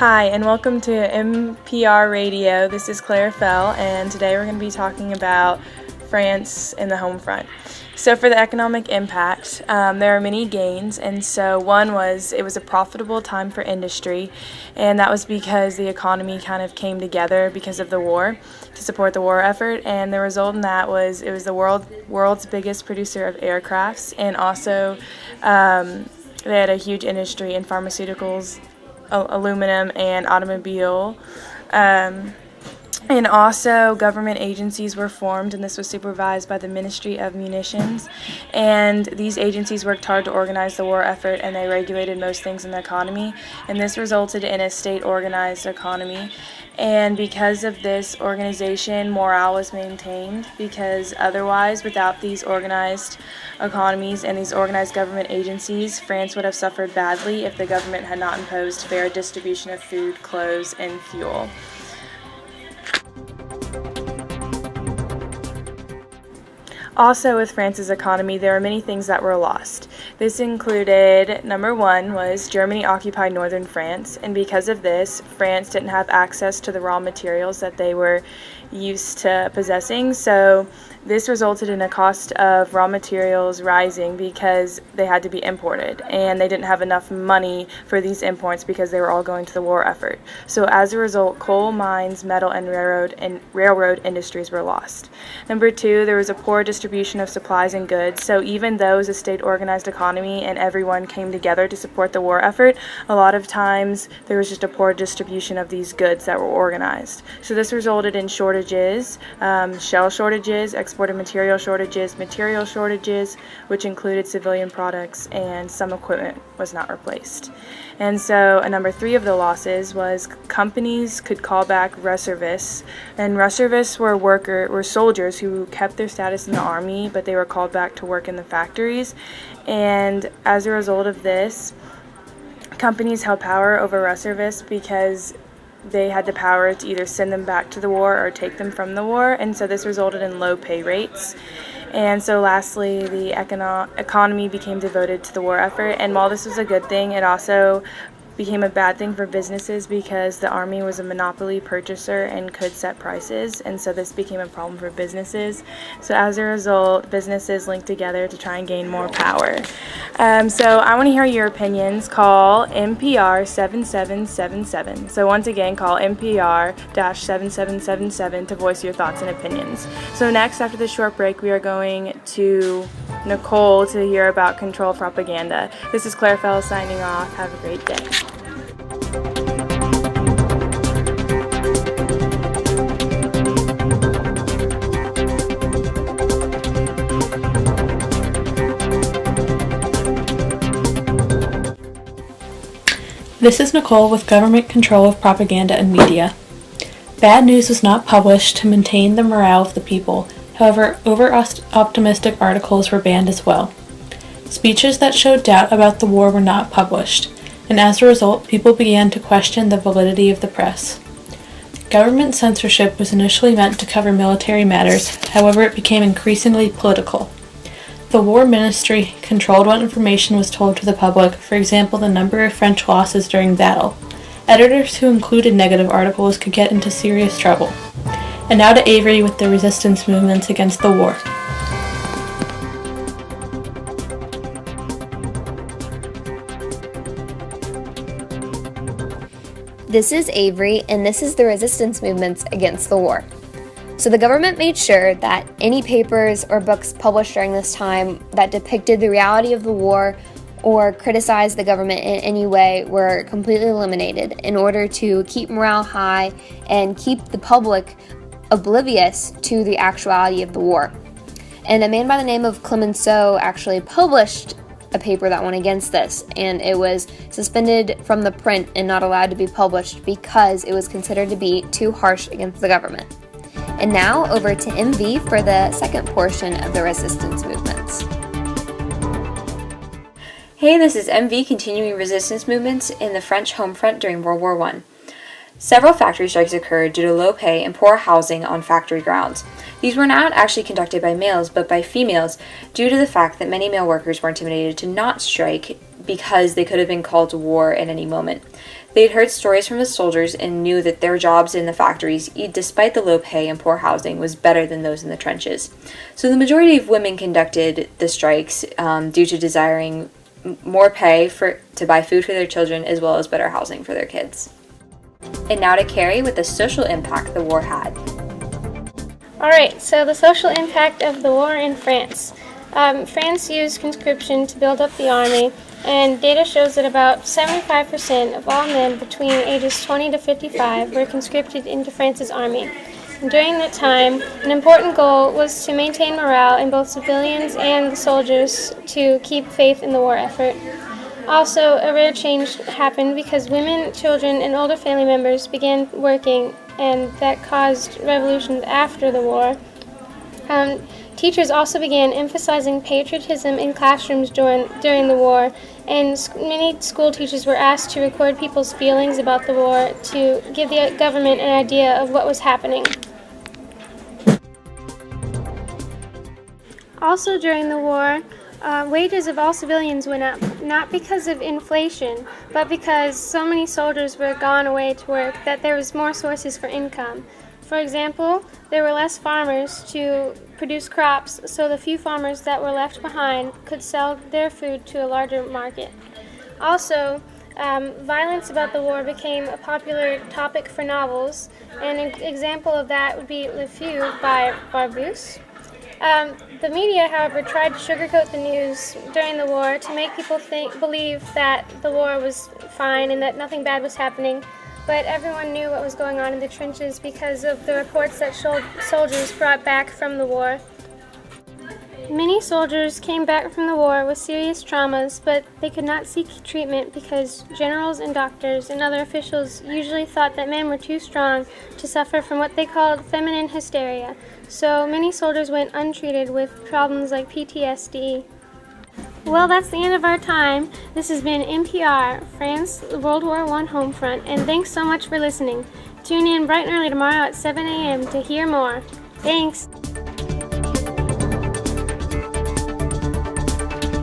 Hi, and welcome to NPR Radio. This is Claire Fell, and today we're going to be talking about France in the home front. So for the economic impact, there are many gains, and so one was it was a profitable time for industry, and that was because the economy kind of came together because of the war to support the war effort, and the result in that was it was the world's biggest producer of aircrafts, and also they had a huge industry in pharmaceuticals, aluminum, and automobile. And also government agencies were formed, and this was supervised by the Ministry of Munitions. And these agencies worked hard to organize the war effort, and they regulated most things in the economy. And this resulted in a state-organized economy. And because of this organization, morale was maintained, because otherwise, without these organized economies and these organized government agencies, France would have suffered badly if the government had not imposed fair distribution of food, clothes, and fuel. Also, with France's economy, there were many things that were lost. This included, number one, was Germany occupied northern France, and because of this, France didn't have access to the raw materials that they were used to possessing, so this resulted in a cost of raw materials rising because they had to be imported, and they didn't have enough money for these imports because they were all going to the war effort. So as a result, coal, mines, metal, and railroad industries were lost. Number two, there was a poor distribution of supplies and goods, so even though it was a state-organized economy and everyone came together to support the war effort, a lot of times there was just a poor distribution of these goods that were organized. So this resulted in shortages, shell shortages, exported material shortages, which included civilian products, and some equipment was not replaced. And so number three of the losses was companies could call back reservists, and reservists were soldiers who kept their status in the army, but they were called back to work in the factories. And as a result of this, companies held power over reservists because they had the power to either send them back to the war or take them from the war, and so this resulted in low pay rates. And so lastly, the economy became devoted to the war effort, and while this was a good thing, it also became a bad thing for businesses because the army was a monopoly purchaser and could set prices, and so this became a problem for businesses. So as a result, businesses linked together to try and gain more power. So I want to hear your opinions. Call NPR 7777. So once again, call NPR-7777 to voice your thoughts and opinions. So next, after this short break, we are going to Nicole to hear about control propaganda. This is Claire Fell signing off. Have a great day. This is Nicole with Government Control of Propaganda and Media. Bad news was not published to maintain the morale of the people. However, over-optimistic articles were banned as well. Speeches that showed doubt about the war were not published, and as a result, people began to question the validity of the press. Government censorship was initially meant to cover military matters, however it became increasingly political. The War Ministry controlled what information was told to the public, for example the number of French losses during battle. Editors who included negative articles could get into serious trouble. And now to Avery with the resistance movements against the war. This is Avery, and this is the resistance movements against the war. So the government made sure that any papers or books published during this time that depicted the reality of the war or criticized the government in any way were completely eliminated in order to keep morale high and keep the public oblivious to the actuality of the war. And a man by the name of Clemenceau actually published a paper that went against this, and it was suspended from the print and not allowed to be published because it was considered to be too harsh against the government. And now over to MV for the second portion of the resistance movements. Hey, this is MV continuing resistance movements in the French home front during World War I. Several factory strikes occurred due to low pay and poor housing on factory grounds. These were not actually conducted by males, but by females, due to the fact that many male workers were intimidated to not strike because they could have been called to war at any moment. They'd heard stories from the soldiers and knew that their jobs in the factories, despite the low pay and poor housing, was better than those in the trenches. So the majority of women conducted the strikes due to desiring more pay to buy food for their children as well as better housing for their kids. And now to Carrie with the social impact the war had. Alright, so the social impact of the war in France. France used conscription to build up the army, and data shows that about 75% of all men between ages 20 to 55 were conscripted into France's army. And during that time, an important goal was to maintain morale in both civilians and the soldiers to keep faith in the war effort. Also, a rare change happened because women, children, and older family members began working, and that caused revolutions after the war. Teachers also began emphasizing patriotism in classrooms during the war, and many school teachers were asked to record people's feelings about the war to give the government an idea of what was happening. Also during the war, wages of all civilians went up, not because of inflation, but because so many soldiers were gone away to work that there was more sources for income. For example, there were less farmers to produce crops, so the few farmers that were left behind could sell their food to a larger market. Also, violence about the war became a popular topic for novels, and an example of that would be Le Feu by Barbusse. The media, however, tried to sugarcoat the news during the war to make people believe that the war was fine and that nothing bad was happening, but everyone knew what was going on in the trenches because of the reports that soldiers brought back from the war. Many soldiers came back from the war with serious traumas, but they could not seek treatment because generals and doctors and other officials usually thought that men were too strong to suffer from what they called feminine hysteria. So many soldiers went untreated with problems like PTSD. Well, that's the end of our time. This has been NPR, France World War I Homefront, and thanks so much for listening. Tune in bright and early tomorrow at 7 a.m. to hear more. Thanks!